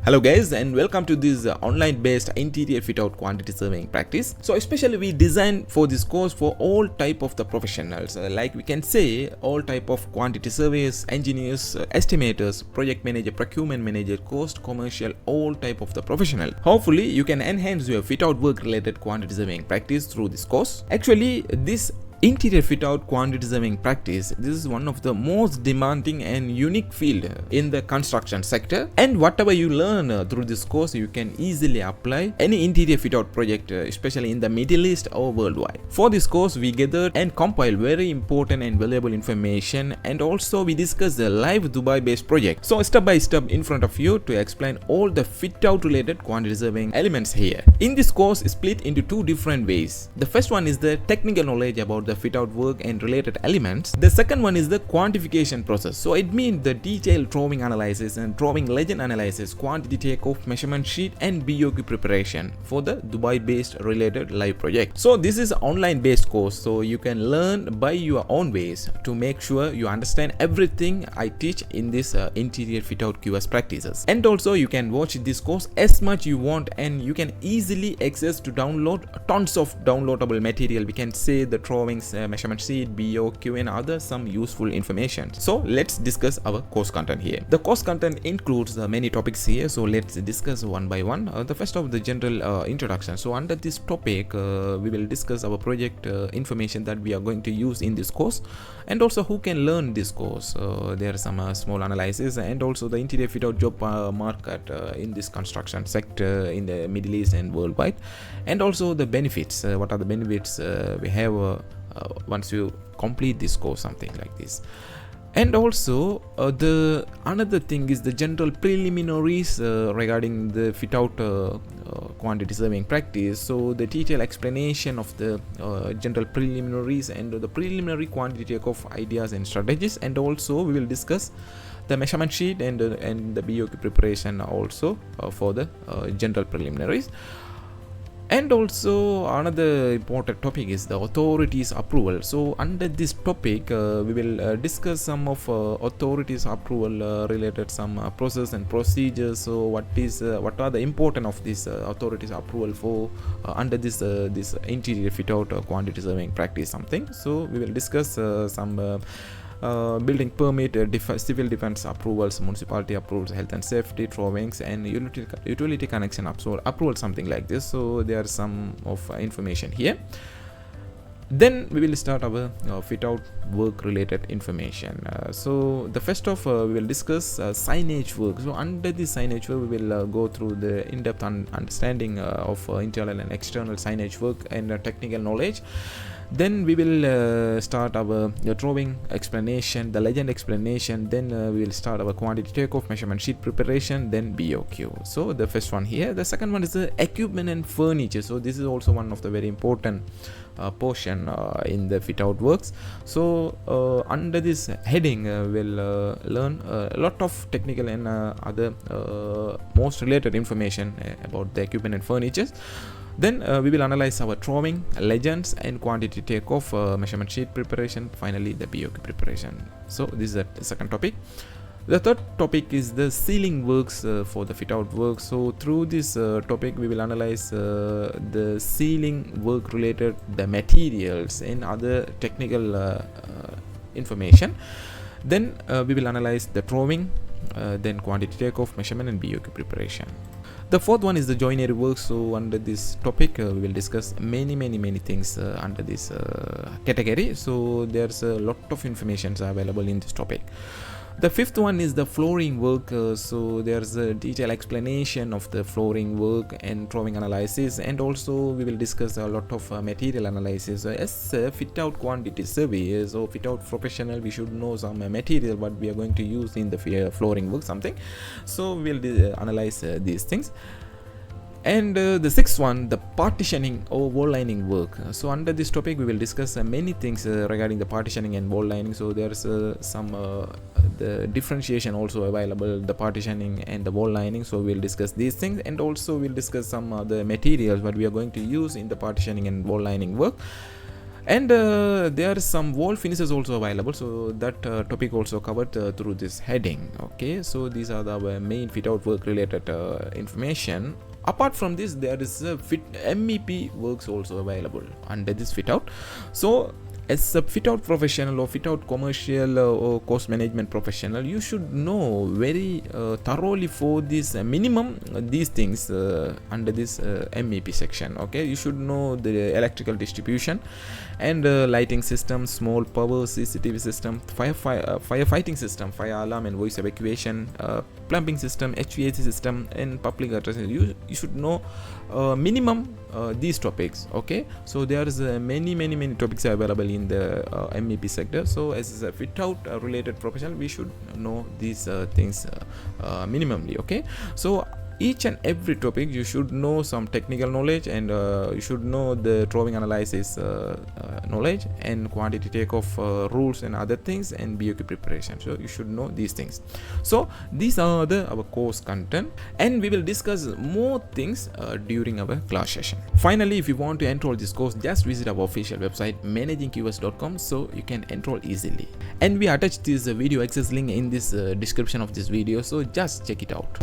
Hello guys, and welcome to this online based interior fit out quantity surveying practice. So especially we design for this course for all type of the professionals, like we can say all type of quantity surveyors, engineers, estimators, project manager, procurement manager, cost, commercial, all type of the professional. Hopefully you can enhance your fit out work related quantity surveying practice through this course. Actually this interior fit out quantity surveying practice, this is one of the most demanding and unique field in the construction sector, and whatever you learn through this course you can easily apply any interior fit out project, especially in the Middle East or worldwide. For this course we gathered and compiled very important and valuable information, and also we discussed the live Dubai based project. So step by step in front of you to explain all the fit out related quantity surveying elements here. In this course is split into two different ways. The first one is the technical knowledge about the fit out work and related elements. The second one is the quantification process. So it means the detailed drawing analysis and drawing legend analysis, quantity takeoff, measurement sheet, and BOQ preparation for the Dubai based related live project. So this is online based course, so you can learn by your own ways to make sure you understand everything I teach in this interior fit out QS practices. And also you can watch this course as much you want, and you can easily access to download tons of downloadable material. We can say the drawings, measurement sheet, BOQ, and other some useful information. So let's discuss our course content here. The course content includes many topics here, so let's discuss one by one. The first of the general introduction. So under this topic we will discuss our project information that we are going to use in this course, and also who can learn this course. There are some small analysis, and also the interior fit out job market in this construction sector in the Middle East and worldwide, and also the benefits. What are the benefits we have once you complete this course, something like this. And also the another thing is the general preliminaries regarding the fit out quantity surveying practice. So the detailed explanation of the general preliminaries and the preliminary quantity takeoff ideas and strategies, and also we will discuss the measurement sheet and the BOQ preparation also for the general preliminaries. And also another important topic is the authorities approval. So under this topic we will discuss some of authorities approval related some process and procedures. So what are the importance of this authorities approval for under this interior fit out quantity surveying practice something. So we will discuss some building permit, civil defense approvals, municipality approvals, health and safety drawings, and utility connection approval, something like this. So there are some of information here. Then we will start our fit out work related information. So the first of we will discuss signage work. So under this signage work we will go through the in-depth understanding of internal and external signage work and technical knowledge. Then we will start our drawing explanation, the legend explanation. Then we will start our quantity takeoff, measurement sheet preparation, then BOQ. So the first one here. The second one is the equipment and furniture. So this is also one of the very important portion in the fit out works. So under this heading we'll learn a lot of technical and other most related information about the equipment and furniture. Then we will analyze our drawing, legends, and quantity takeoff, measurement sheet preparation, finally the BOQ preparation. So this is the second topic. The third topic is the ceiling works for the fit out work. So through this topic we will analyze the ceiling work related the materials and other technical information. Then we will analyze the drawing, then quantity takeoff, measurement, and BOQ preparation. The fourth one is the joinery work. So under this topic we will discuss many things under this category. So there's a lot of information available in this topic. The fifth one is the flooring work. So there's a detailed explanation of the flooring work and drawing analysis, and also we will discuss a lot of material analysis. As a fit out quantity surveyors or fit out professional, we should know some material what we are going to use in the flooring work something. So we'll analyze these things. And the sixth one, the partitioning or wall lining work. So under this topic we will discuss many things regarding the partitioning and wall lining. So there's some the differentiation also available, the partitioning and the wall lining. So we'll discuss these things, and also we'll discuss some other materials what we are going to use in the partitioning and wall lining work. And there are some wall finishes also available, so that topic also covered through this heading. Okay, so these are the main fit out work related information. Apart from this, there is a MEP works also available under this fit out. So as a fit out professional or fit out commercial or cost management professional, you should know very thoroughly for this minimum these things under this MEP section. Okay, you should know the electrical distribution and lighting system, small power CCTV system, firefighting system, fire alarm and voice evacuation, plumbing system, HVAC system, and public address. You should know minimum these topics. Okay, so there is many topics available in the MEP sector. So as a fit out related professional, we should know these things minimally. Okay, so each and every topic you should know some technical knowledge, and you should know the drawing analysis knowledge and quantity takeoff rules and other things, and BOQ preparation. So you should know these things. So these are our course content, and we will discuss more things during our class session. Finally, if you want to enroll this course, just visit our official website managingqs.com so you can enroll easily, and we attach this video access link in this description of this video, so just check it out.